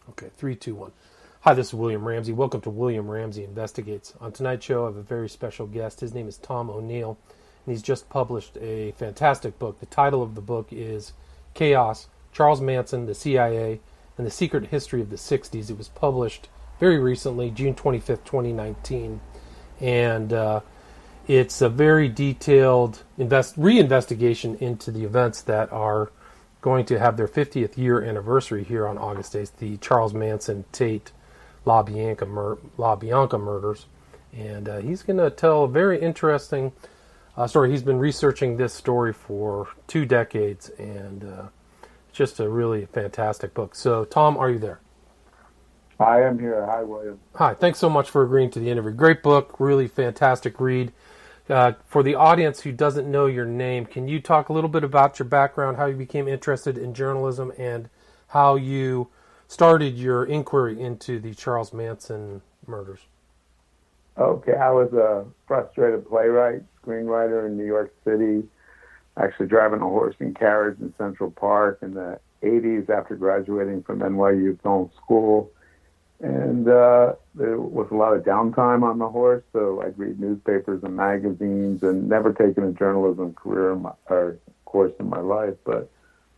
Okay, 3, 2, 1. Hi, this is William Ramsey. Welcome to William Ramsey Investigates. On tonight's show, I have a very special guest. His name is Tom O'Neill, and he's just published a fantastic book. The title of the book is Chaos, Charles Manson, the CIA, and the Secret History of the 60s. It was published very recently, June 25th, 2019, and it's a very detailed reinvestigation into the events that are going to have their 50th year anniversary here on August 8th, the Charles Manson, Tate, LaBianca murders. And he's going to tell a very interesting story. He's been researching this story for 2 decades, and it's just a really fantastic book. So, Tom, are you there? I am here. Hi, William. Hi, thanks so much for agreeing to the interview. Great book, really fantastic read. For the audience who doesn't know your name, can you talk a little bit about your background, how you became interested in journalism, and how you started your inquiry into the Charles Manson murders? Okay, I was a frustrated playwright, screenwriter in New York City, actually driving a horse and carriage in Central Park in the 80s after graduating from NYU Film School. And there was a lot of downtime on the horse, so I'd read newspapers and magazines, and never taken a journalism career or course in my life. But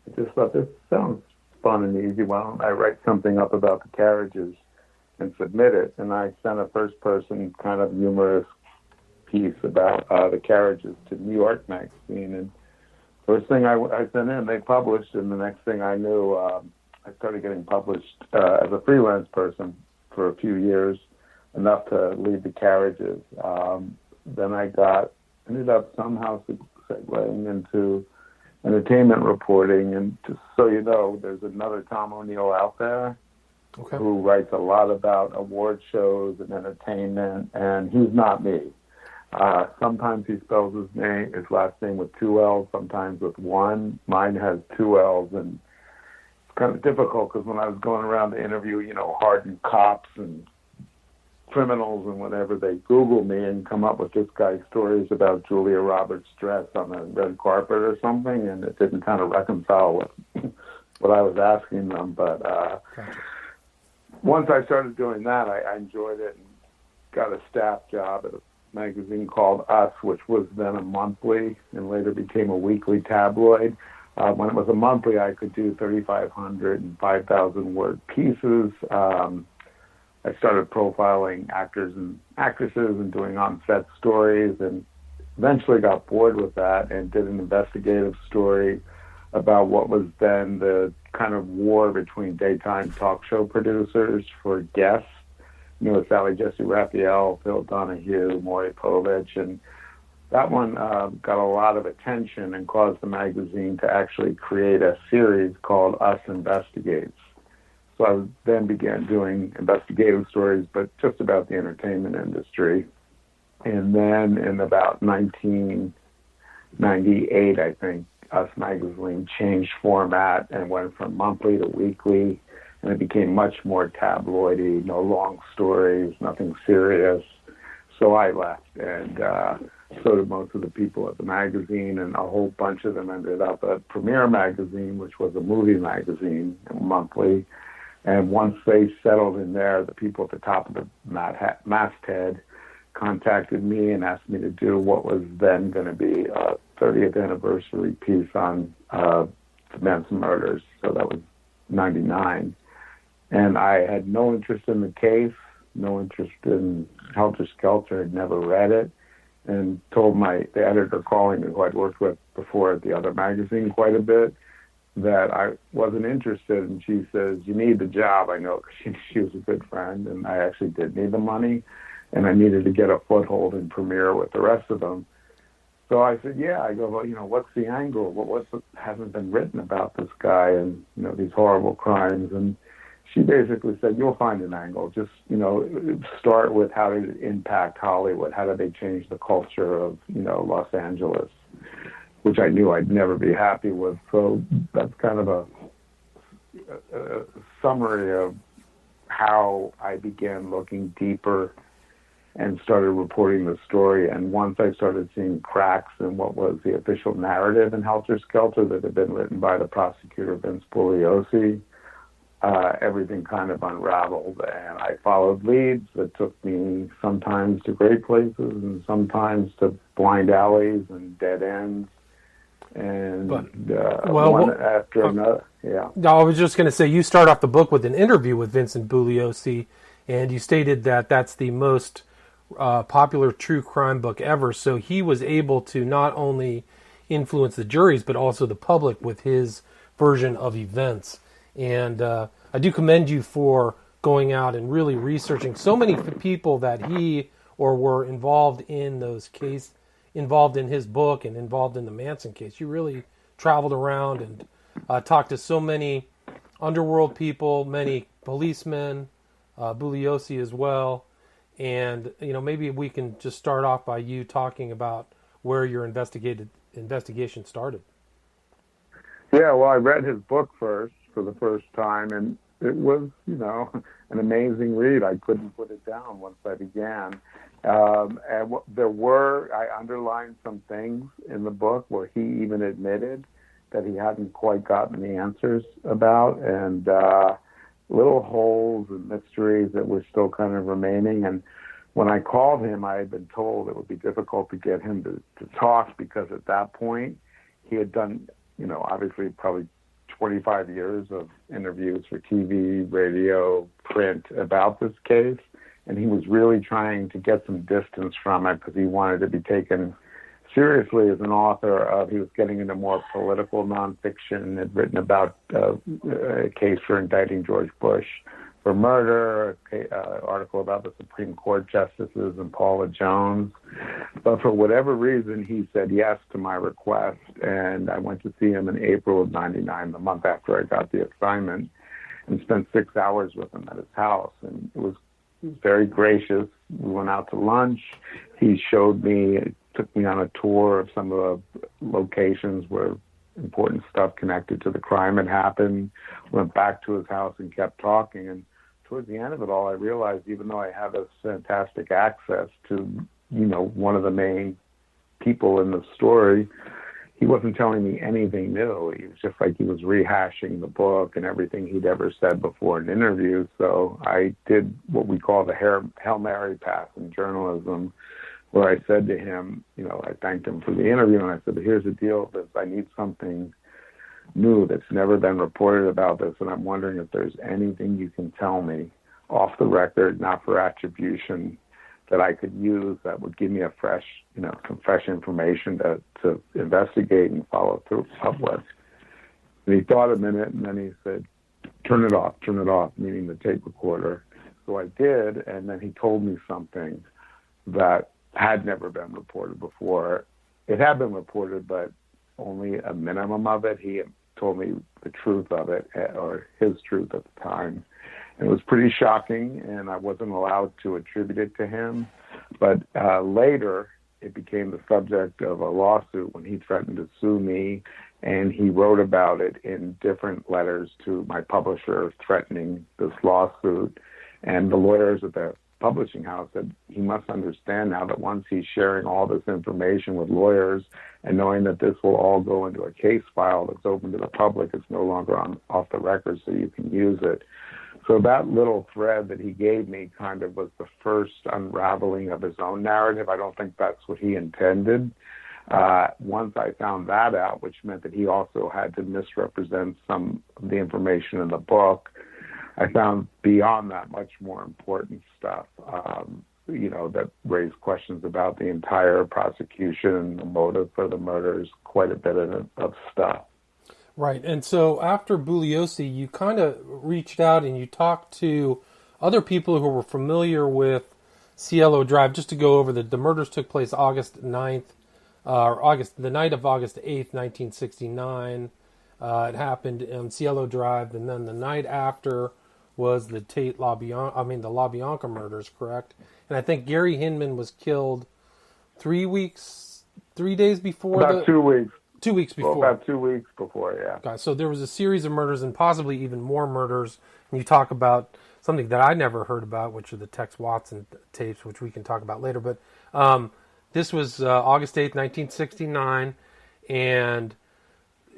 I just thought, this sounds fun and easy. Why don't I write something up about the carriages and submit it? And I sent a first-person kind of humorous piece about the carriages to New York Magazine. And first thing I sent in, they published, and the next thing I knew, I started getting published as a freelance person for a few years, enough to lead the carriages. Then I ended up somehow segueing into entertainment reporting. And just so you know, there's another Tom O'Neill out there who writes a lot about award shows and entertainment, and he's not me. Sometimes he spells his last name with 2 L's, sometimes with 1. Mine has 2 L's, and kind of difficult because when I was going around to interview, hardened cops and criminals and whatever, they Google me and come up with this guy's stories about Julia Roberts' dress on the red carpet or something, and it didn't kind of reconcile with what I was asking them. But once I started doing that, I enjoyed it and got a staff job at a magazine called Us, which was then a monthly and later became a weekly tabloid. When it was a monthly, I could do 3,500 and 5,000 word pieces. I started profiling actors and actresses and doing on-set stories, and eventually got bored with that and did an investigative story about what was then the kind of war between daytime talk show producers for guests. Sally Jesse Raphael, Phil Donahue, Maury Povich, and that one got a lot of attention and caused the magazine to actually create a series called Us Investigates. So I then began doing investigative stories, but just about the entertainment industry. And then in about 1998, I think, Us Magazine changed format and went from monthly to weekly, and it became much more tabloidy, no long stories, nothing serious. So I left, and so did most of the people at the magazine, and a whole bunch of them ended up at Premiere Magazine, which was a movie magazine, monthly. And once they settled in there, the people at the top of the masthead contacted me and asked me to do what was then going to be a 30th anniversary piece on the Manson murders. So that was 99. And I had no interest in the case, no interest in Helter Skelter, had never read it, and told the editor calling me, who I'd worked with before at the other magazine quite a bit, that I wasn't interested. And she says, "You need the job." I know, because she was a good friend, and I actually did need the money, and I needed to get a foothold in Premiere with the rest of them. So I said, yeah. I go, well, what's the angle? What hasn't been written about this guy and, these horrible crimes? And she basically said, you'll find an angle. Just, start with how did it impact Hollywood? How did they change the culture of, Los Angeles, which I knew I'd never be happy with. So that's kind of a summary of how I began looking deeper and started reporting the story. And once I started seeing cracks in what was the official narrative in Helter Skelter that had been written by the prosecutor, Vince Bugliosi, everything kind of unraveled. And I followed leads that took me sometimes to great places and sometimes to blind alleys and dead ends. And one after another, yeah. I was just going to say, you start off the book with an interview with Vincent Bugliosi, and you stated that that's the most popular true crime book ever. So he was able to not only influence the juries, but also the public with his version of events. And I do commend you for going out and really researching so many people that he or were involved in those cases, involved in his book and involved in the Manson case. You really traveled around and talked to so many underworld people, many policemen, Bugliosi as well. And, maybe we can just start off by you talking about where your investigation started. Yeah, well, I read his book first for the first time, and it was, an amazing read. I couldn't put it down once I began. I underlined some things in the book where he even admitted that he hadn't quite gotten the answers about, and little holes and mysteries that were still kind of remaining. And when I called him, I had been told it would be difficult to get him to talk because at that point he had done, obviously probably 25 years of interviews for TV, radio, print about this case. And he was really trying to get some distance from it because he wanted to be taken seriously as an author. He was getting into more political nonfiction, had written about a case for indicting George Bush for murder, an article about the Supreme Court justices and Paula Jones. But for whatever reason, he said yes to my request. And I went to see him in April of '99, the month after I got the assignment, and spent 6 hours with him at his house. And it was very gracious. We went out to lunch. He took me on a tour of some of the locations where important stuff connected to the crime had happened. Went back to his house and kept talking. And towards the end of it all, I realized even though I had this fantastic access to, one of the main people in the story, he wasn't telling me anything new. He was just like he was rehashing the book and everything he'd ever said before in interviews. So I did what we call the Hail Mary pass in journalism, where I said to him, I thanked him for the interview, and I said, here's the deal, I need something new that's never been reported about this, and I'm wondering if there's anything you can tell me off the record, not for attribution, that I could use that would give me a fresh, some fresh information to investigate and follow through up with. And he thought a minute, and then he said, turn it off, meaning the tape recorder. So I did, and then he told me something that had never been reported before. It had been reported, but only a minimum of it. He told me the truth of it, or his truth at the time. And it was pretty shocking, and I wasn't allowed to attribute it to him. But later, it became the subject of a lawsuit when he threatened to sue me, and he wrote about it in different letters to my publisher threatening this lawsuit. And the lawyers at the publishing house said he must understand now that once he's sharing all this information with lawyers and knowing that this will all go into a case file that's open to the public, it's no longer off the record, so you can use it. So that little thread that he gave me kind of was the first unraveling of his own narrative. I don't think that's what he intended. Once I found that out, which meant that he also had to misrepresent some of the information in the book, I found beyond that much more important stuff, that raised questions about the entire prosecution, the motive for the murders, quite a bit of stuff. Right. And so after Bugliosi, you kind of reached out and you talked to other people who were familiar with Cielo Drive. Just to go over the murders took place August 9th, the night of August 8th, 1969. It happened on Cielo Drive, and then the night after was the the LaBianca murders, correct? And I think Gary Hinman was killed 3 days before. About 2 weeks. 2 weeks before. Well, about 2 weeks before, yeah. Okay, so there was a series of murders and possibly even more murders. And you talk about something that I never heard about, which are the Tex Watson tapes, which we can talk about later. But this was August 8th, 1969, and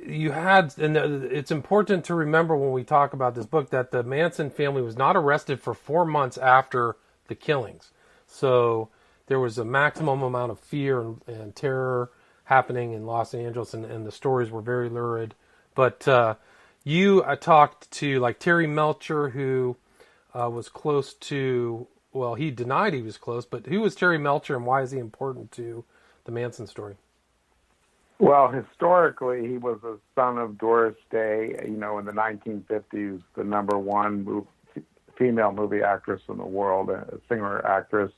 you had, and it's important to remember when we talk about this book that the Manson family was not arrested for 4 months after the killings. So there was a maximum amount of fear and terror happening in Los Angeles, and the stories were very lurid. But you talked to like Terry Melcher, who was close to, well, he denied he was close, but who was Terry Melcher and why is he important to the Manson story? Well, historically, he was a son of Doris Day. In the 1950s, the number one female movie actress in the world, a singer-actress.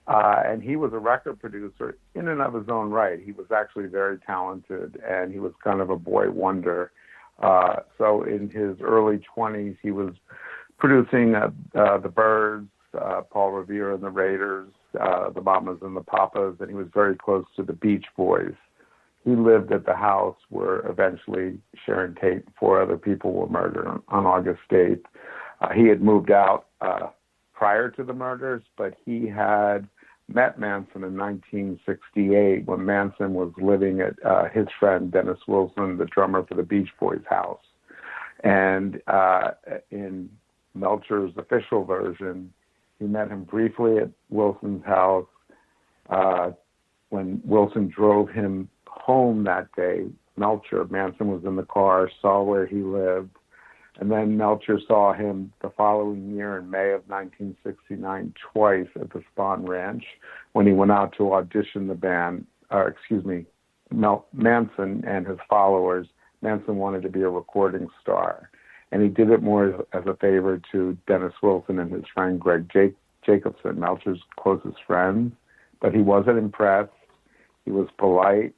And he was a record producer in and of his own right. He was actually very talented, and he was kind of a boy wonder. So in his early 20s, he was producing the Byrds, Paul Revere and the Raiders, the Mamas and the Papas, and he was very close to the Beach Boys. He lived at the house where eventually Sharon Tate and 4 other people were murdered on August 8th. He had moved out prior to the murders, but he had met Manson in 1968 when Manson was living at his friend Dennis Wilson, the drummer for the Beach Boys, house. And in Melcher's official version, he met him briefly at Wilson's house. When Wilson drove him home that day, Manson was in the car, saw where he lived, and then Melcher saw him the following year in May of 1969 twice at the Spahn Ranch when he went out to audition the band, Manson and his followers. Manson wanted to be a recording star, and he did it more as a favor to Dennis Wilson and his friend Greg Jacobson, Melcher's closest friends, but he wasn't impressed. He was polite,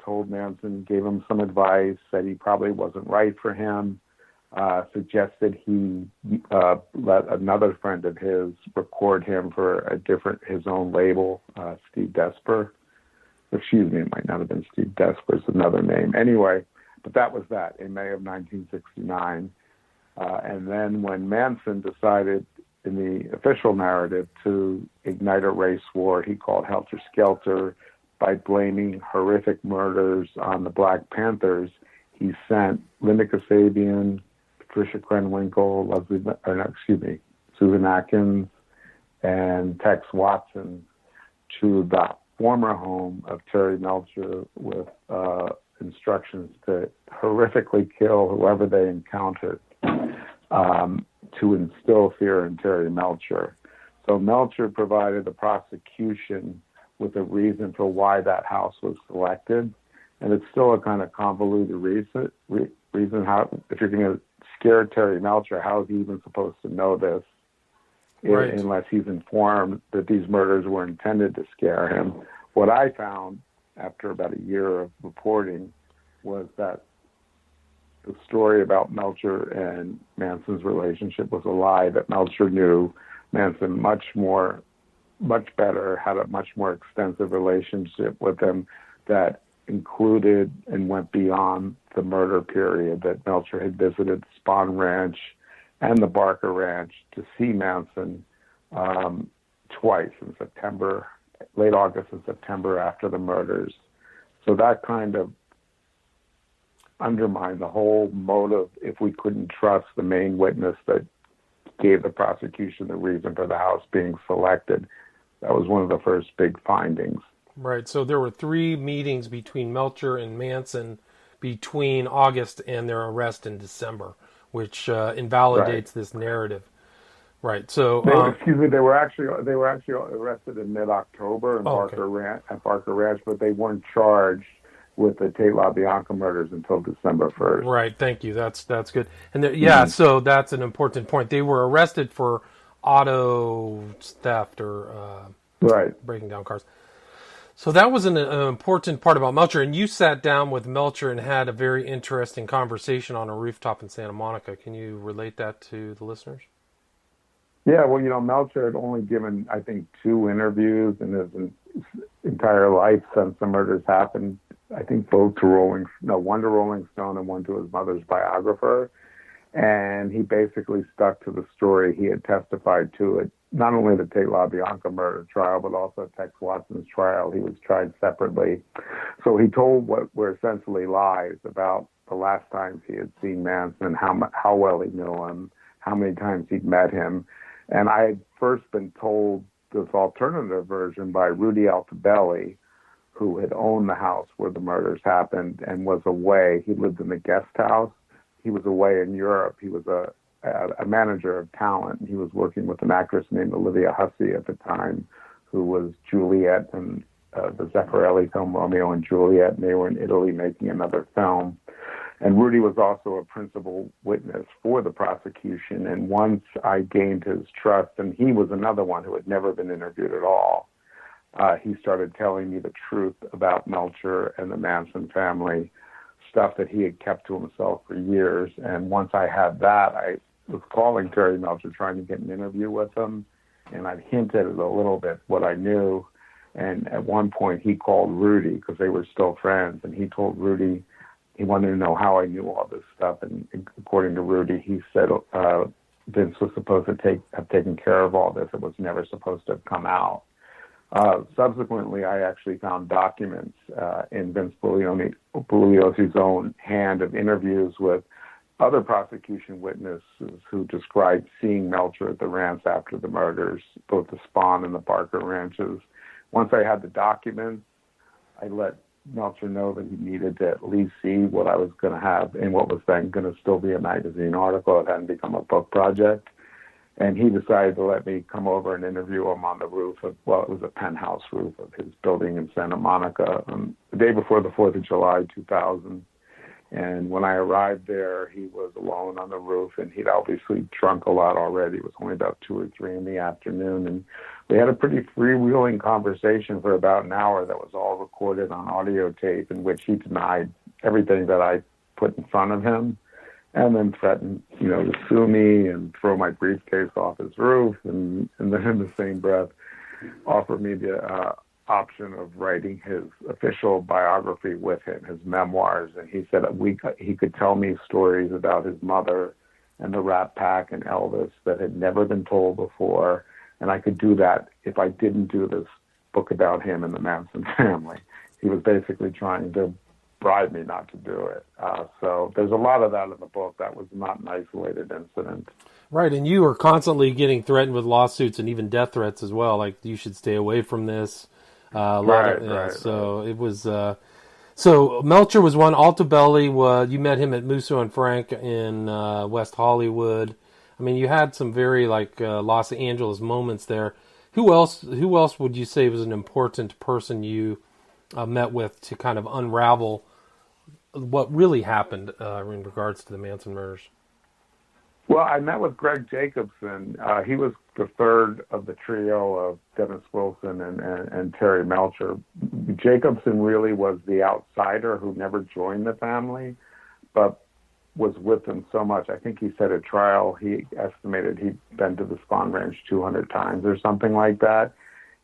told Manson, gave him some advice, said he probably wasn't right for him, suggested he let another friend of his record him for his own label, Steve Desper. Excuse me, it might not have been Steve Desper, it's another name. Anyway, but that was that in May of 1969. And then when Manson decided in the official narrative to ignite a race war he called Helter Skelter by blaming horrific murders on the Black Panthers, he sent Linda Kasabian, Patricia Krenwinkel, Susan Atkins, and Tex Watson to the former home of Terry Melcher with instructions to horrifically kill whoever they encountered, to instill fear in Terry Melcher. So Melcher provided the prosecution with a reason for why that house was selected. And it's still a kind of convoluted reason how, if you're going to scare Terry Melcher, how is he even supposed to know this? Right. Unless he's informed that these murders were intended to scare him. What I found after about a year of reporting was that the story about Melcher and Manson's relationship was a lie, that Melcher knew Manson much better, had a much more extensive relationship with him that included and went beyond the murder period, that Melcher had visited the Spahn Ranch and the Barker Ranch to see Manson twice in September, late August and September after the murders. So that kind of undermined the whole motive if we couldn't trust the main witness that gave the prosecution the reason for the house being selected. That was one of the first big findings. Right. So there were 3 meetings between Melcher and Manson between August and their arrest in December, which invalidates this narrative. Right. So they were actually arrested in mid-October at Barker Ranch, but they weren't charged with the Tate LaBianca murders until December 1st. Right. Thank you. That's good. And so that's an important point. They were arrested for auto theft or breaking down cars. So that was an important part about Melcher. And you sat down with Melcher and had a very interesting conversation on a rooftop in Santa Monica. Can you relate that to the listeners? Yeah, well, Melcher had only given, I think, 2 interviews in his entire life since the murders happened. I think both to one to Rolling Stone and one to his mother's biographer. And he basically stuck to the story he had testified to it, not only the Tate LaBianca murder trial, but also Tex Watson's trial. He was tried separately. So he told what were essentially lies about the last times he had seen Manson, how well he knew him, how many times he'd met him. And I had first been told this alternative version by Rudy Altobelli, who had owned the house where the murders happened and was away. He lived in the guest house. He was away in Europe. He was a manager of talent. He was working with an actress named Olivia Hussey at the time, who was Juliet in the Zeffirelli film Romeo and Juliet, and they were in Italy making another film. And Rudy was also a principal witness for the prosecution. And once I gained his trust, and he was another one who had never been interviewed at all, he started telling me the truth about Melcher and the Manson family, stuff that he had kept to himself for years. And once I had that, I was calling Terry Melcher, trying to get an interview with him. And I'd hinted a little bit what I knew. And at one point, he called Rudy, because they were still friends, and he told Rudy he wanted to know how I knew all this stuff. And according to Rudy, he said Vince was supposed to have taken care of all this. It was never supposed to have come out. Subsequently, I actually found documents in Vince Bugliosi's own hand of interviews with other prosecution witnesses who described seeing Melcher at the ranch after the murders, both the Spahn and the Barker ranches. Once I had the documents, I let Melcher know that he needed to at least see what I was going to have in what was then going to still be a magazine article. It hadn't become a book project. And he decided to let me come over and interview him on the roof of, well, it was a penthouse roof of his building in Santa Monica the day before the 4th of July, 2000. And when I arrived there, he was alone on the roof, and he'd obviously drunk a lot already. It was only about 2 or 3 in the afternoon. And we had a pretty freewheeling conversation for about an hour that was all recorded on audio tape, in which he denied everything that I put in front of him, and then threatened, to sue me and throw my briefcase off his roof, and then in the same breath offer me the option of writing his official biography with him, his memoirs. And he said he could tell me stories about his mother and the Rat Pack and Elvis that had never been told before, and I could do that if I didn't do this book about him and the Manson family. He was basically trying to bribe me not to do it. So there's a lot of that in the book. That was not an isolated incident. Right, and you were constantly getting threatened with lawsuits and even death threats as well, like you should stay away from this. Right. So it was... So Melcher was one. Altobelli, you met him at Musso and Frank in West Hollywood. I mean, you had some very Los Angeles moments there. Who else would you say was an important person you met with to kind of unravel what really happened in regards to the Manson murders? Well, I met with Greg Jacobson. He was the third of the trio of Dennis Wilson and Terry Melcher. Jacobson really was the outsider who never joined the family, but was with them so much. I think he said at trial he estimated he'd been to the Spahn Ranch 200 times or something like that.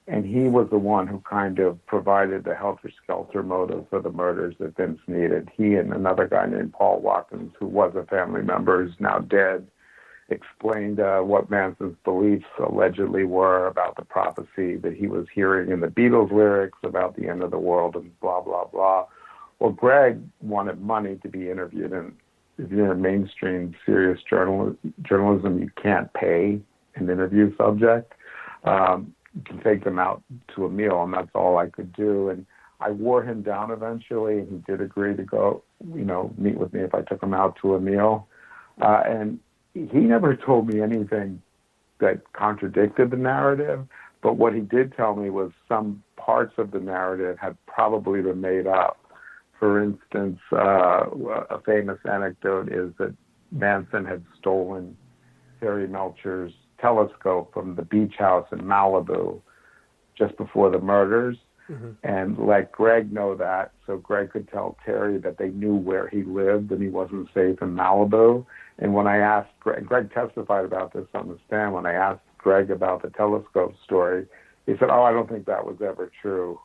And he was the one who kind of provided the helter-skelter motive for the murders that Vince needed. He and another guy named Paul Watkins, who was a family member, who's now dead, explained what Manson's beliefs allegedly were about the prophecy that he was hearing in the Beatles lyrics about the end of the world and blah, blah, blah. Well, Greg wanted money to be interviewed, and if you're in mainstream serious journalism, you can't pay an interview subject. You can take them out to a meal, and that's all I could do. And I wore him down eventually, and he did agree to go, meet with me if I took him out to a meal. And he never told me anything that contradicted the narrative, but what he did tell me was some parts of the narrative had probably been made up. For instance, a famous anecdote is that Manson had stolen Terry Melcher's telescope from the beach house in Malibu just before the murders, and let Greg know that, so Greg could tell Terry that they knew where he lived and he wasn't safe in Malibu. And when I asked Greg testified about this on the stand, when I asked Greg about the telescope story, he said, I don't think that was ever true.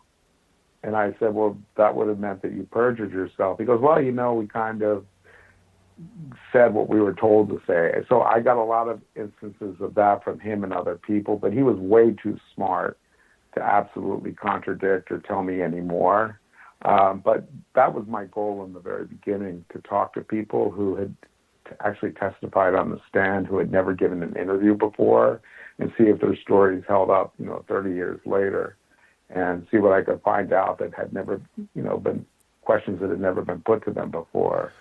And I said, well, that would have meant that you perjured yourself. He goes, well, we kind of said what we were told to say. So I got a lot of instances of that from him and other people, but he was way too smart to absolutely contradict or tell me any more. But that was my goal in the very beginning, to talk to people who had actually testified on the stand, who had never given an interview before, and see if their stories held up, 30 years later, and see what I could find out that had never, been questions that had never been put to them before.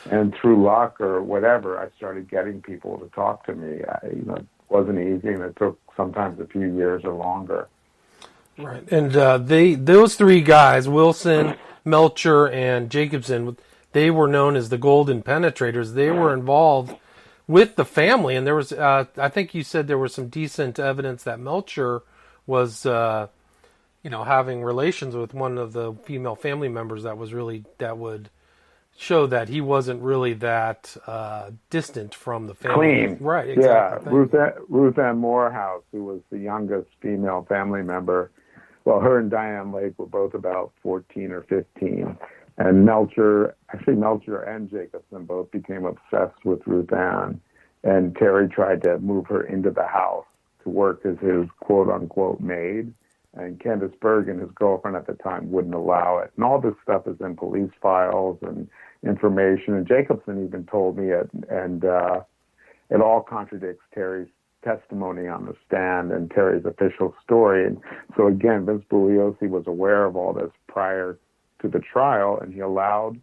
And through luck or whatever, I started getting people to talk to me. It wasn't easy, and it took sometimes a few years or longer. Right, and those three guys, Wilson, Melcher, and Jacobson, they were known as the Golden Penetrators. They were involved with the family, and there was, I think you said there was some decent evidence that Melcher was, having relations with one of the female family members that would show that he wasn't really that distant from the family. Clean. Right, exactly. Yeah, Ruth Ann Morehouse, who was the youngest female family member. Well, her and Diane Lake were both about 14 or 15. And Melcher and Jacobson both became obsessed with Ruth Ann. And Terry tried to move her into the house to work as his quote-unquote maid. And Candace Bergen, his girlfriend at the time, wouldn't allow it. And all this stuff is in police files and information. And Jacobson even told me it. And it all contradicts Terry's testimony on the stand and Terry's official story. And so again, Vince Bugliosi was aware of all this prior to the trial, and he allowed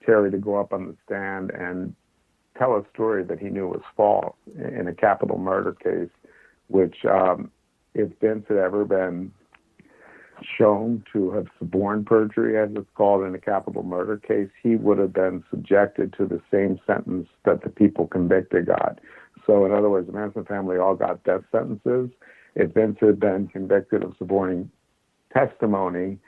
Terry to go up on the stand and tell a story that he knew was false in a capital murder case, which if Vince had ever been shown to have suborned perjury, as it's called in a capital murder case, he would have been subjected to the same sentence that the people convicted got. So in other words, the Manson family all got death sentences. If Vince had been convicted of suborning testimony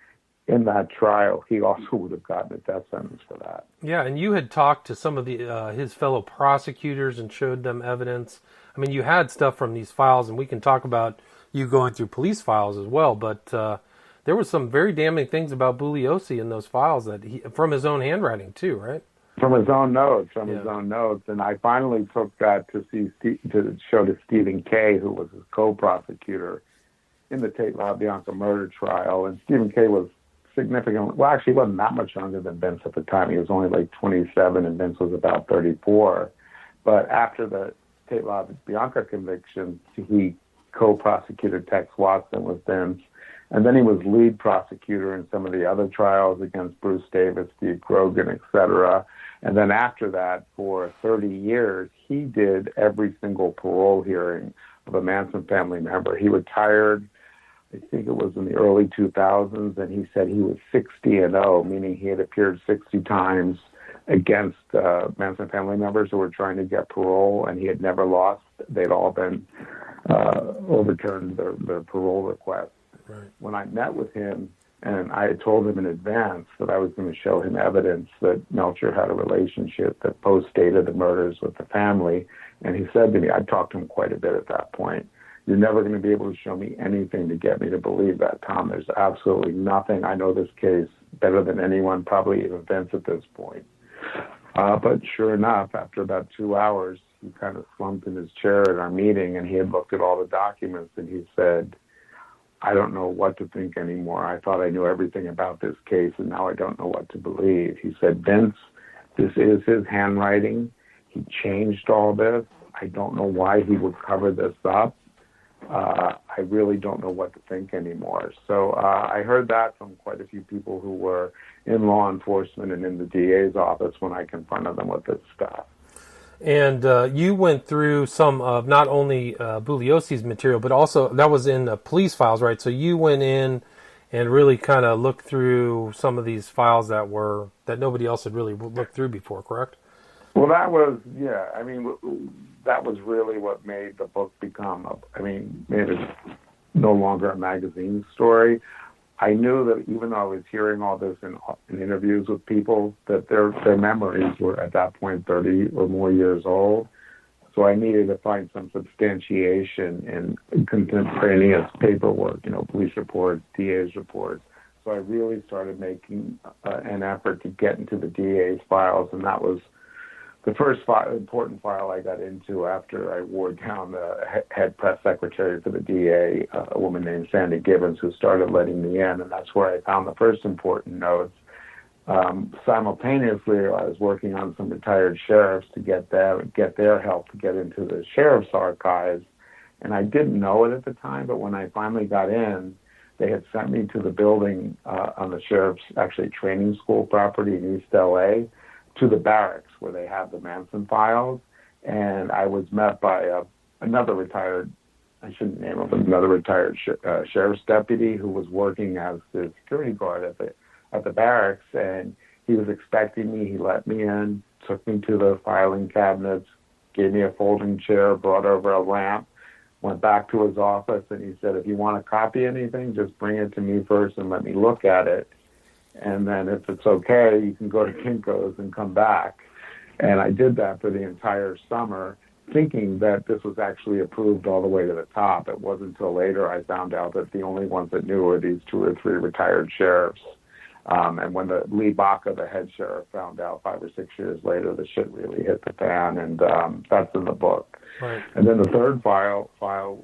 in that trial, he also would have gotten a death sentence for that. Yeah, and you had talked to some of his fellow prosecutors and showed them evidence. I mean, you had stuff from these files, and we can talk about you going through police files as well, but there was some very damning things about Bugliosi in those files from his own handwriting too, right? From his own notes, and I finally took that to show to Stephen Kay, who was his co-prosecutor in the Tate LaBianca murder trial. And Stephen Kay was significant. Well, actually, he wasn't that much younger than Vince at the time. He was only like 27, and Vince was about 34. But after the Tate LaBianca conviction, he co-prosecuted Tex Watson with Vince. And then he was lead prosecutor in some of the other trials against Bruce Davis, Steve Grogan, etc. And then after that, for 30 years, he did every single parole hearing of a Manson family member. He retired, I think it was in the early 2000s, and he said he was 60-0, meaning he had appeared 60 times against Manson family members who were trying to get parole, and he had never lost. They'd all been overturned their parole requests. Right. When I met with him, and I had told him in advance that I was going to show him evidence that Melcher had a relationship that post-dated the murders with the family, and he said to me, I talked to him quite a bit at that point, you're never going to be able to show me anything to get me to believe that, Tom. There's absolutely nothing. I know this case better than anyone, probably even Vince at this point. But sure enough, after about 2 hours, he kind of slumped in his chair at our meeting, and he had looked at all the documents, and he said, I don't know what to think anymore. I thought I knew everything about this case, and now I don't know what to believe. He said, Vince, this is his handwriting. He changed all this. I don't know why he would cover this up. I really don't know what to think anymore. So I heard that from quite a few people who were in law enforcement and in the DA's office when I confronted them with this stuff. And you went through some of not only Bugliosi's material, but also that was in the police files, right? So you went in and really kind of looked through some of these files that nobody else had really looked through before, correct? Well, that was that was really what made the book made it no longer a magazine story. I knew that even though I was hearing all this in interviews with people, that their memories were at that point 30 or more years old. So I needed to find some substantiation in contemporaneous paperwork, police reports, DA's reports. So I really started making an effort to get into the DA's files, and that was the first important file I got into after I wore down the head press secretary for the DA, a woman named Sandy Gibbons, who started letting me in, and that's where I found the first important notes. Simultaneously, I was working on some retired sheriffs to get their help to get into the sheriff's archives, and I didn't know it at the time, but when I finally got in, they had sent me to the building on the sheriff's actually training school property in East LA, to the barracks where they have the Manson files, and I was met by another retired, I shouldn't name him, but another retired sheriff's deputy who was working as the security guard at the barracks, and he was expecting me. He let me in, took me to the filing cabinets, gave me a folding chair, brought over a lamp, went back to his office, and he said, if you want to copy anything, just bring it to me first and let me look at it. And then if it's okay, you can go to Kinko's and come back. And I did that for the entire summer, thinking that this was actually approved all the way to the top. It wasn't until later I found out that the only ones that knew were these 2 or 3 retired sheriffs. And when the Lee Baca, the head sheriff, found out 5 or 6 years later, the shit really hit the fan, and that's in the book. Right. And then the third file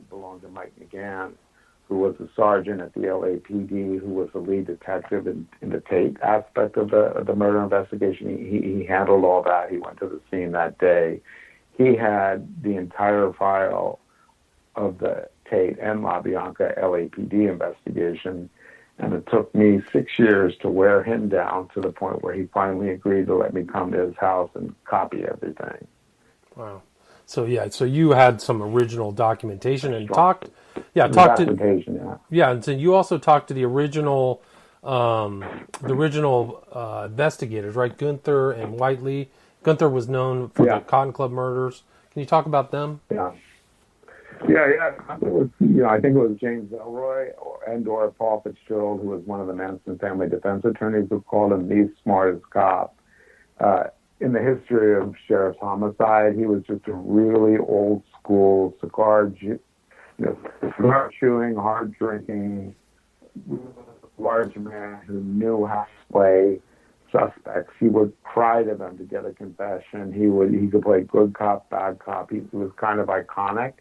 belonged to Mike McGann, who was a sergeant at the LAPD, who was the lead detective in the Tate aspect of the murder investigation. He handled all that. He went to the scene that day. He had the entire file of the Tate and LaBianca LAPD investigation, and it took me 6 years to wear him down to the point where he finally agreed to let me come to his house and copy everything. Wow. So you had some original documentation and talked to and so you also talked to the original investigators, right? Gunther and Whiteley. Gunther was known for the Cotton Club murders. Can you talk about them? Yeah. It was, I think it was James Elroy or Paul Fitzgerald, who was one of the Manson family defense attorneys, who called him the smartest cop. In the history of sheriff's homicide, he was just a really old school cigar chewing, hard drinking, large man who knew how to play suspects. He would cry to them to get a confession. He could play good cop, bad cop. He was kind of iconic.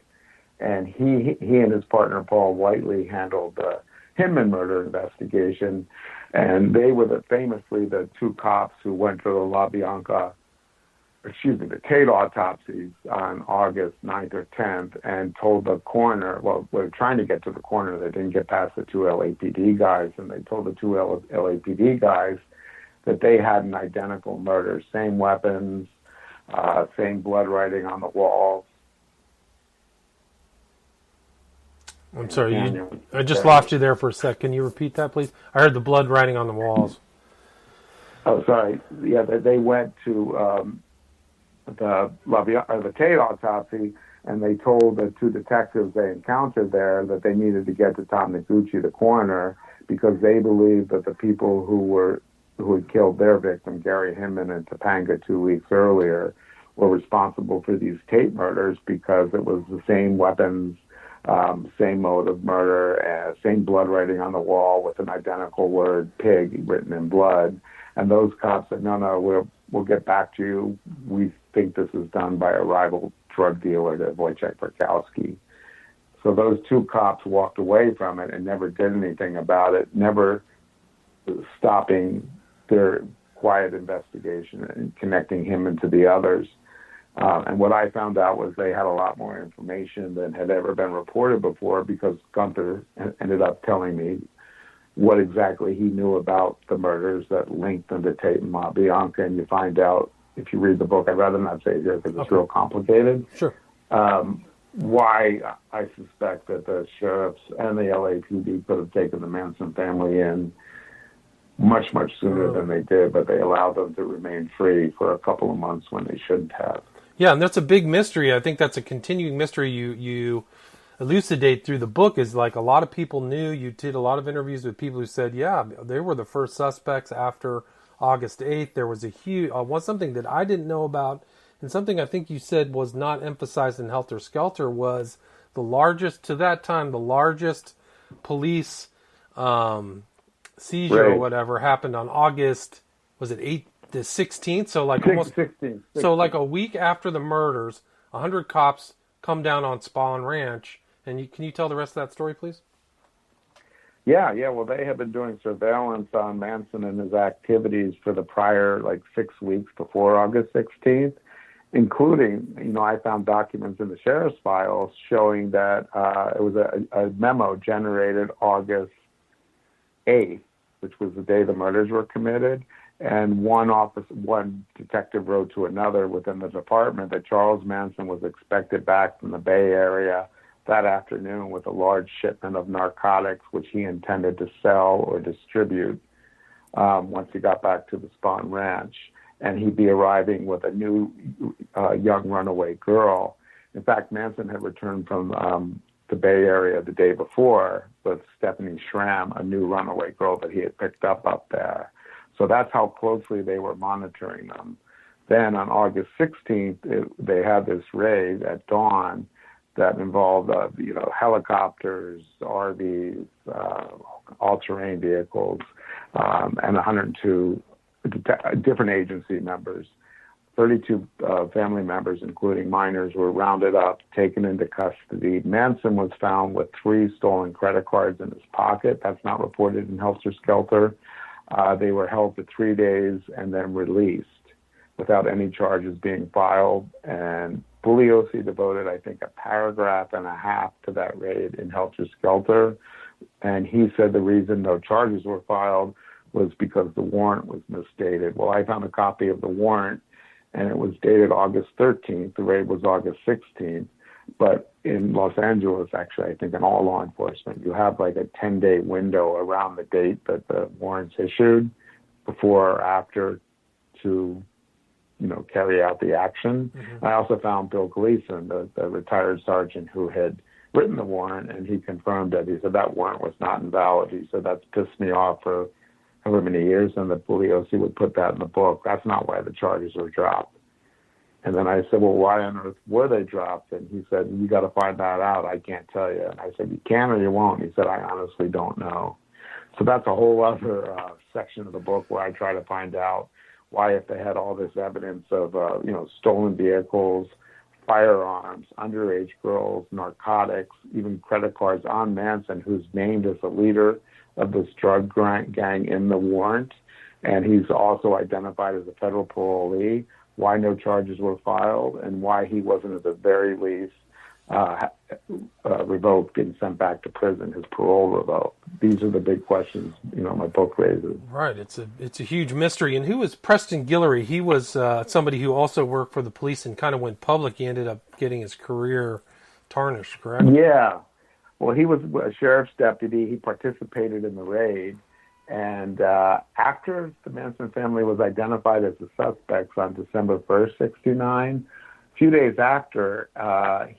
And he and his partner Paul Whiteley handled the Hinman murder investigation, and they were famously the 2 cops who went to the Tate autopsies on August 9th or 10th and told the coroner, well, they were trying to get to the coroner, they didn't get past the 2 LAPD guys, and they told the 2 LAPD guys that they had an identical murder, same weapons, same blood writing on the walls. I'm sorry, I just lost you there for a sec. Can you repeat that, please? I heard the blood writing on the walls. Oh, sorry. Yeah, they went to the Tate autopsy, and they told the 2 detectives they encountered there that they needed to get to Tom Noguchi, the coroner, because they believed that the people who had killed their victim, Gary Hinman, in Topanga 2 weeks earlier, were responsible for these Tate murders because it was the same weapons, same mode of murder, same blood writing on the wall with an identical word, pig, written in blood. And those cops said, no, we'll get back to you. We think this is done by a rival drug dealer to Wojciech Perkowski. So those 2 cops walked away from it and never did anything about it, never stopping their quiet investigation and connecting him into the others. And what I found out was they had a lot more information than had ever been reported before, because Gunther ended up telling me what exactly he knew about the murders that linked them to Tate and LaBianca. And you find out, if you read the book, I'd rather not say it here because it's real complicated. Sure. Why I suspect that the sheriffs and the LAPD could have taken the Manson family in much, much sooner than they did, but they allowed them to remain free for a couple of months when they shouldn't have. Yeah, and that's a big mystery. I think that's a continuing mystery you elucidate through the book, is like a lot of people knew. You did a lot of interviews with people who said, yeah, they were the first suspects after August 8th. There was a huge, something that I didn't know about, and something I think you said was not emphasized in Helter Skelter, was the largest police seizure or whatever happened on August, was it the 16th, so like 16. so like a week after the murders, 100 cops come down on Spawn Ranch. And can you tell the rest of that story, please? Yeah. Well, they have been doing surveillance on Manson and his activities for the prior 6 weeks before August 16th, including, I found documents in the sheriff's files showing that it was a memo generated August 8th, which was the day the murders were committed. And one detective wrote to another within the department that Charles Manson was expected back from the Bay Area that afternoon with a large shipment of narcotics, which he intended to sell or distribute once he got back to the Spawn Ranch. And he'd be arriving with a new young runaway girl. In fact, Manson had returned from the Bay Area the day before with Stephanie Schramm, a new runaway girl that he had picked up there. So that's how closely they were monitoring them. Then on August 16th, they had this raid at dawn that involved, helicopters, RVs, all-terrain vehicles, and 102 different agency members. 32 family members, including minors, were rounded up, taken into custody. Manson was found with 3 stolen credit cards in his pocket. That's not reported in Helter Skelter. They were held for 3 days and then released without any charges being filed. And Bugliosi devoted, I think, a paragraph and a half to that raid in Helter Skelter. And he said the reason no charges were filed was because the warrant was misdated. Well, I found a copy of the warrant, and it was dated August 13th. The raid was August 16th. But in Los Angeles, actually, I think in all law enforcement, you have like a 10-day window around the date that the warrant's issued before or after to, carry out the action. Mm-hmm. I also found Bill Gleason, the retired sergeant who had written the warrant, and he confirmed that. He said that warrant was not invalid. He said that's pissed me off for however many years, and that Bugliosi would put that in the book. That's not why the charges were dropped. And then I said, well, why on earth were they dropped? And he said, you got to find that out. I can't tell you. And I said, you can or you won't. He said, I honestly don't know. So that's a whole other section of the book where I try to find out why, if they had all this evidence of, stolen vehicles, firearms, underage girls, narcotics, even credit cards on Manson, who's named as the leader of this drug gang in the warrant, and he's also identified as a federal parolee, why no charges were filed, and why he wasn't at the very least revoked, getting sent back to prison, his parole revoked. These are the big questions, my book raises. Right, it's a huge mystery. And who was Preston Guillory? He was somebody who also worked for the police and kind of went public. He ended up getting his career tarnished, correct? Yeah. Well, he was a sheriff's deputy. He participated in the raid. And after the Manson family was identified as the suspects on December 1st, 1969, a few days after,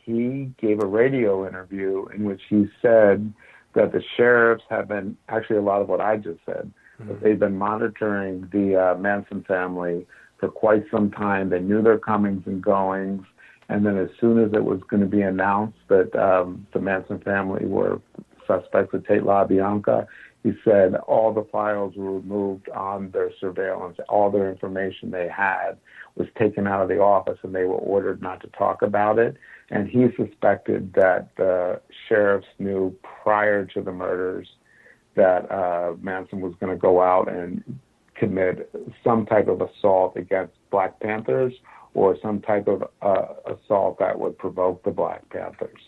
he gave a radio interview in which he said that the sheriffs have been, actually a lot of what I just said, that they've been monitoring the Manson family for quite some time. They knew their comings and goings. And then as soon as it was going to be announced that the Manson family were suspects of Tate LaBianca, he said all the files were removed on their surveillance. All their information they had was taken out of the office, and they were ordered not to talk about it. And he suspected that the sheriffs knew prior to the murders that Manson was going to go out and commit some type of assault against Black Panthers or some type of assault that would provoke the Black Panthers.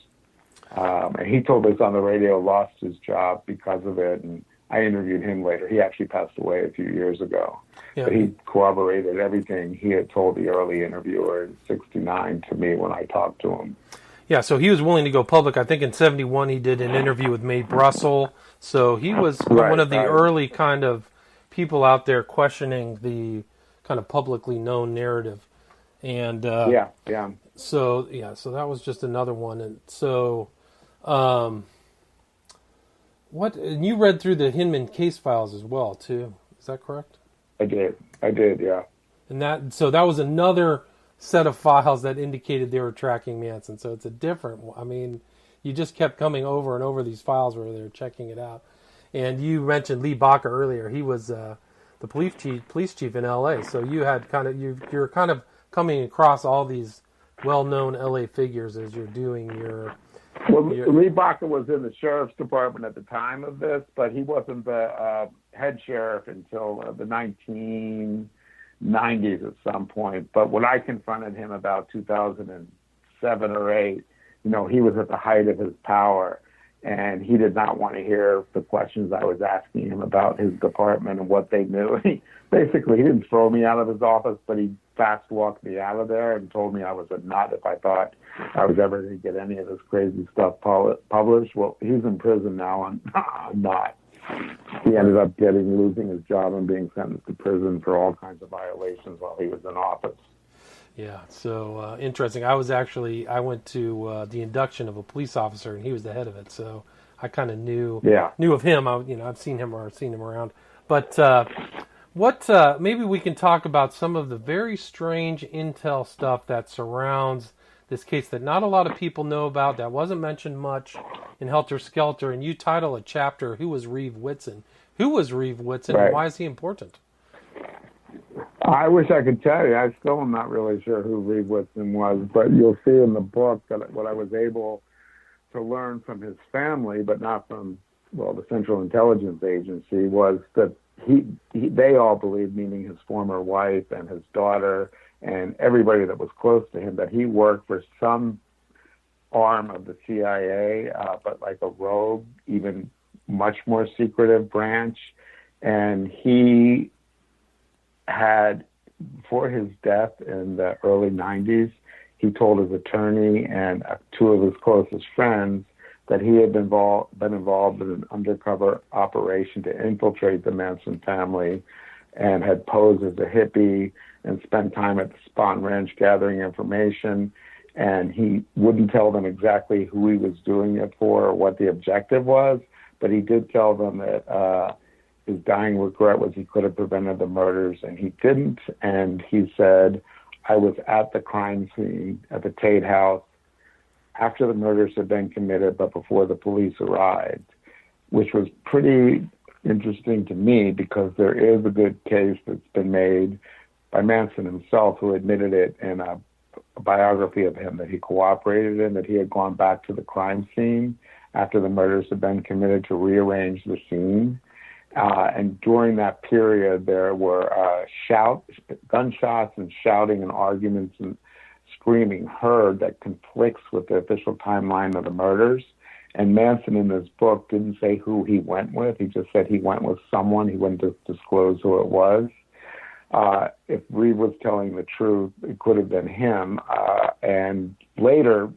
And he told us on the radio, lost his job because of it, and I interviewed him later. He actually passed away a few years ago. Yeah. But he corroborated everything he had told the early interviewer in 1969 to me when I talked to him. Yeah, so he was willing to go public. I think in 1971 he did an interview with Mae Brussel. So he was one of the early kind of people out there questioning the kind of publicly known narrative. And yeah. So that was just another one. And so and you read through the Hinman case files as well too. Is that correct? I did, yeah. And that was another set of files that indicated they were tracking Manson. So it's a different one. I mean, you just kept coming over and over these files where they were checking it out. And you mentioned Lee Baca earlier. He was the the police chief in L.A. So you had you're kind of coming across all these well-known L.A. figures as you're doing your. Well, Lee Baca was in the sheriff's department at the time of this, but he wasn't the head sheriff until the 1990s at some point. But when I confronted him about 2007 or 8, he was at the height of his power, and he did not want to hear the questions I was asking him about his department and what they knew. He didn't throw me out of his office, but he fast walked me out of there and told me I was a nut if I thought I was ever going to get any of this crazy stuff published. Well, he's in prison now, and I'm not. He ended up losing his job and being sentenced to prison for all kinds of violations while he was in office. Yeah, so interesting. I went to the induction of a police officer, and he was the head of it. So I kind of knew of him. I've seen him around. But maybe we can talk about some of the very strange intel stuff that surrounds this case that not a lot of people know about, that wasn't mentioned much in Helter Skelter. And you title a chapter, "Who was Reeve Whitson?" Who was Reeve Whitson, right, and why is he important? I wish I could tell you. I still am not really sure who Reeve Whitson was, but you'll see in the book that what I was able to learn from his family, but not from, the Central Intelligence Agency, was that they all believed, meaning his former wife and his daughter and everybody that was close to him, that he worked for some arm of the CIA, but like a rogue, even much more secretive branch. And he had, before his death in the early 90s, he told his attorney and 2 of his closest friends that he had been involved in an undercover operation to infiltrate the Manson family, and had posed as a hippie and spent time at the Spahn Ranch gathering information. And he wouldn't tell them exactly who he was doing it for or what the objective was, but he did tell them that his dying regret was he could have prevented the murders, and he didn't. And he said, "I was at the crime scene at the Tate House after the murders had been committed, but before the police arrived," which was pretty interesting to me, because there is a good case that's been made by Manson himself, who admitted it in a biography of him that he cooperated in, that he had gone back to the crime scene after the murders had been committed to rearrange the scene. And during that period, there were gunshots and shouting and arguments and screaming heard that conflicts with the official timeline of the murders. And Manson, in his book, didn't say who he went with. He just said he went with someone. He wouldn't disclose who it was. If Reeve was telling the truth, it could have been him. And later,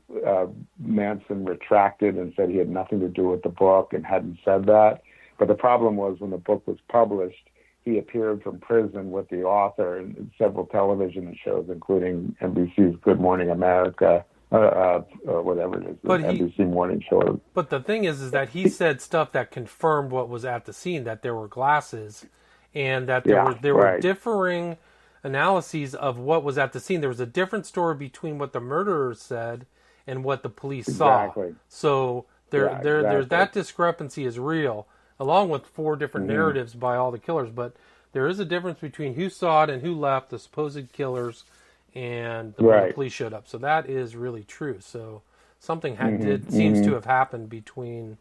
Manson retracted and said he had nothing to do with the book and hadn't said that. But the problem was, when the book was published, he appeared from prison with the author in several television shows, including NBC's Good Morning America, or whatever it is, the NBC morning show. But the thing is that he said stuff that confirmed what was at the scene, that there were glasses, and that there were differing analyses of what was at the scene. There was a different story between what the murderers said and what the police saw. So there's that discrepancy is real, along with 4 different narratives by all the killers. But there is a difference between who saw it and who left, the supposed killers, and when the police showed up. So that is really true. So something seems to have happened between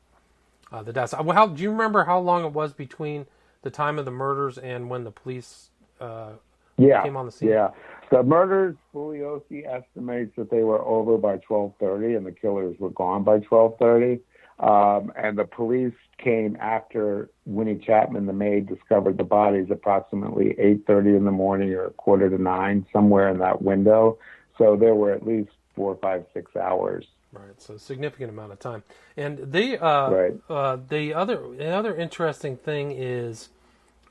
the deaths. Do you remember how long it was between the time of the murders and when the police came on the scene? Yeah. The murders, Bugliosi estimates that they were over by 12:30 and the killers were gone by 12:30. And the police came after Winnie Chapman, the maid, discovered the bodies approximately 8:30 in the morning or 8:45, somewhere in that window. So there were at least 4, 5, 6 hours. Right, so a significant amount of time. And the other interesting thing is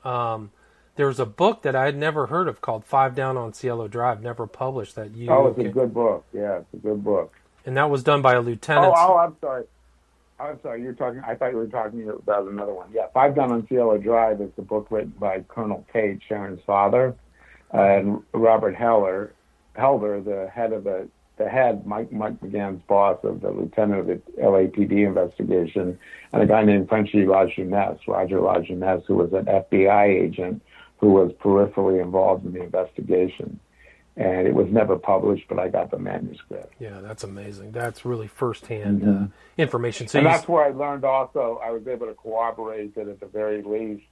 there was a book that I had never heard of called 5 Down on Cielo Drive, never published. It's a good book. Yeah, it's a good book. And that was done by a lieutenant. I'm sorry. I thought you were talking about another one. Yeah, 5 Down on Cielo Drive is the book written by Colonel Page, Sharon's father, and Robert Helder, Mike McGann's boss of the lieutenant of the LAPD investigation, and a guy named Roger La Jeunesse, who was an FBI agent who was peripherally involved in the investigation. And it was never published, but I got the manuscript. Yeah, that's amazing. That's really firsthand information. So and that's where I learned also, I was able to corroborate that at the very least,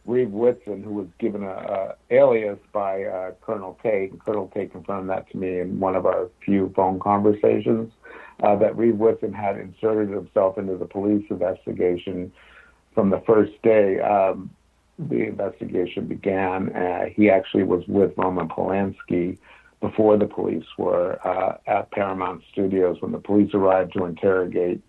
Reeve Whitson, who was given a alias by Colonel Tate, and Colonel Tate confirmed that to me in one of our few phone conversations, that Reeve Whitson had inserted himself into the police investigation from the first day the investigation began. He actually was with Roman Polanski before the police were at Paramount Studios. When the police arrived to interrogate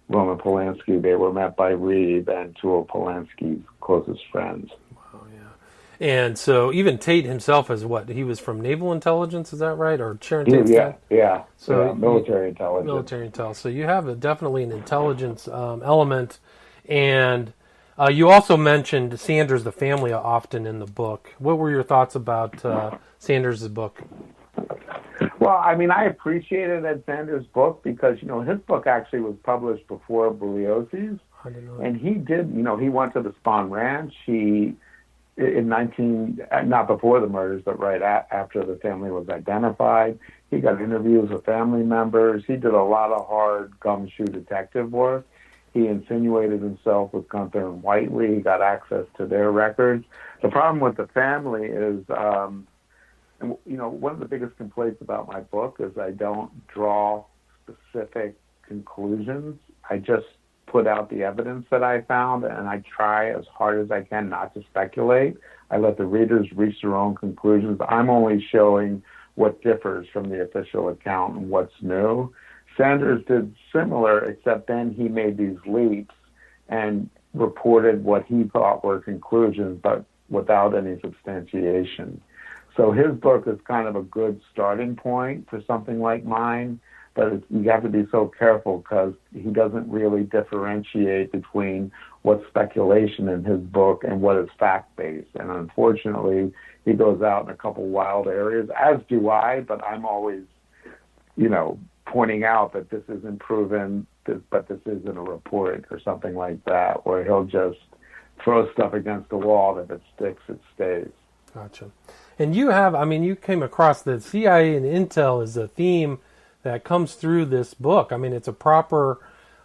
Roman Polanski, they were met by Reeve and two of Polanski's closest friends. Wow, yeah. And so even Tate himself is what? He was from Naval Intelligence, is that right? Or Sharon Tate's dad? Yeah. So military intelligence. Military intelligence. So you have definitely an intelligence element. And you also mentioned Sanders, the family, often in the book. What were your thoughts about Sanders' book? Well, I mean, I appreciated Ed Sanders' book because, his book actually was published before Bugliosi's. And he did, he went to the Spahn Ranch. Not before the murders, but right after the family was identified. He got interviews with family members. He did a lot of hard gumshoe detective work. He insinuated himself with Gunther and Whiteley. He got access to their records. The problem with the family is, one of the biggest complaints about my book is I don't draw specific conclusions. I just put out the evidence that I found, and I try as hard as I can not to speculate. I let the readers reach their own conclusions. I'm only showing what differs from the official account and what's new. Sanders did similar, except then he made these leaps and reported what he thought were conclusions, but without any substantiation. So his book is kind of a good starting point for something like mine, but you have to be so careful because he doesn't really differentiate between what's speculation in his book and what is fact-based. And unfortunately, he goes out in a couple wild areas, as do I, but I'm always, pointing out that this isn't proven, but this isn't a report or something like that, where he'll just throw stuff against the wall. If it sticks, it stays. Gotcha. And you came across the CIA and Intel as a theme that comes through this book. I mean, it's a proper,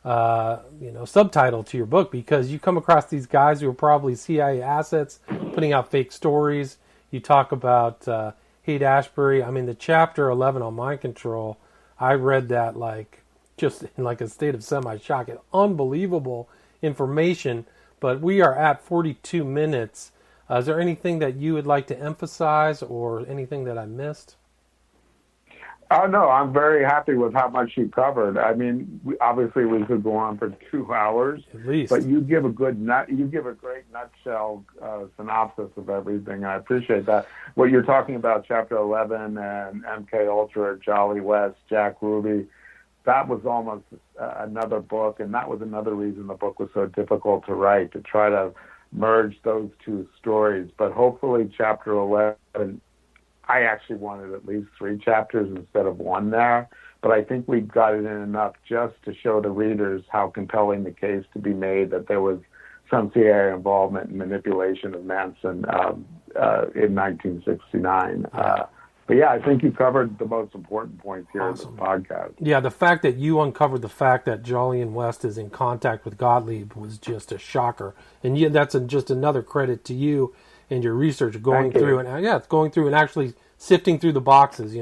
subtitle to your book because you come across these guys who are probably CIA assets putting out fake stories. You talk about Haight-Ashbury. I mean, the chapter 11 on mind control, I read that just in a state of semi-shock. It's unbelievable information, but we are at 42 minutes. Is there anything that you would like to emphasize or anything that I missed? No, I'm very happy with how much you covered. I mean, obviously we could go on for 2 hours, at least, but you give a great nutshell synopsis of everything. I appreciate that. What you're talking about, Chapter 11 and MK Ultra, Jolly West, Jack Ruby, that was almost another book, and that was another reason the book was so difficult to write, to try to merge those two stories. But hopefully Chapter 11, I actually wanted at least 3 chapters instead of 1 there, but I think we got it in enough just to show the readers how compelling the case to be made that there was some CIA involvement in manipulation of Manson in 1969. But yeah, I think you covered the most important points here in this podcast. Yeah, the fact that you uncovered the fact that Jolly and West is in contact with Gottlieb was just a shocker. And that's just another credit to you and your research going through and actually sifting through the boxes,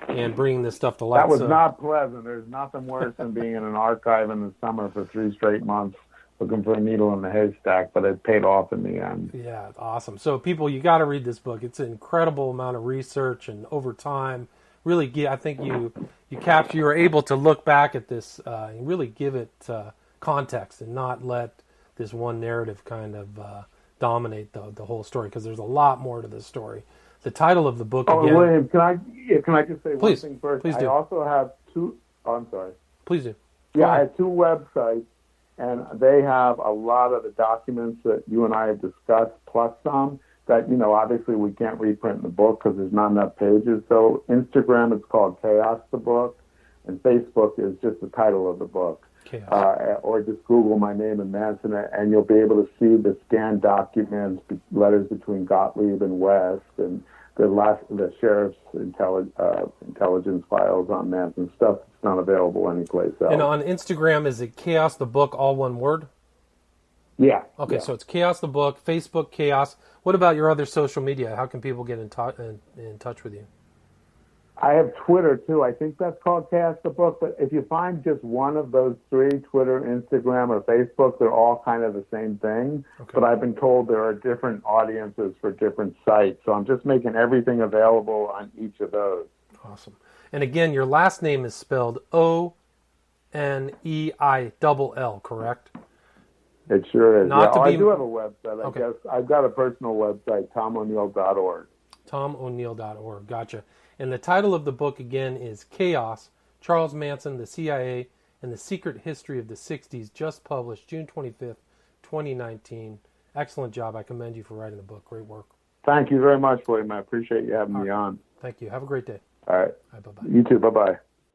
and bringing this stuff to light. That was not pleasant. There's nothing worse than being in an archive in the summer for 3 straight months looking for a needle in the haystack, but it paid off in the end. Yeah, it's awesome. So people, you got to read this book. It's an incredible amount of research, and over time, really, I think you were able to look back at this and really give it context and not let this one narrative kind of dominate the whole story, because there's a lot more to this story. The title of the book again. William, can I just say one thing first? Please do. I also have 2. Oh, I'm sorry. Please do. Yeah, I have 2 websites, and they have a lot of the documents that you and I have discussed, plus some that, obviously we can't reprint in the book because there's not enough pages. So Instagram, it's called Chaos the Book. and Facebook is just the title of the book. Or just Google my name and Manson, and you'll be able to see the scanned documents, letters between Gottlieb and West, and the sheriff's intelligence files on Manson, stuff that's not available anyplace else. And on Instagram, is it Chaos the Book, all one word? Yeah. Okay, yeah. so it's Chaos the Book, Facebook Chaos. What about your other social media? How can people get in touch with you? I have Twitter, too. I think that's called Chaos the Book. But if you find just one of those three, Twitter, Instagram, or Facebook, they're all kind of the same thing. Okay. But I've been told there are different audiences for different sites. So I'm just making everything available on each of those. Awesome. And again, your last name is spelled Oneill, correct? It sure is. I do have a website. Okay. I guess I've got a personal website, tomoneill.org. tomoneill.org. Gotcha. And the title of the book, again, is Chaos, Charles Manson, the CIA, and the Secret History of the 60s, just published June 25th, 2019. Excellent job. I commend you for writing the book. Great work. Thank you very much, William. I appreciate you having me on. Thank you. Have a great day. All right. Bye-bye. You too. Bye-bye.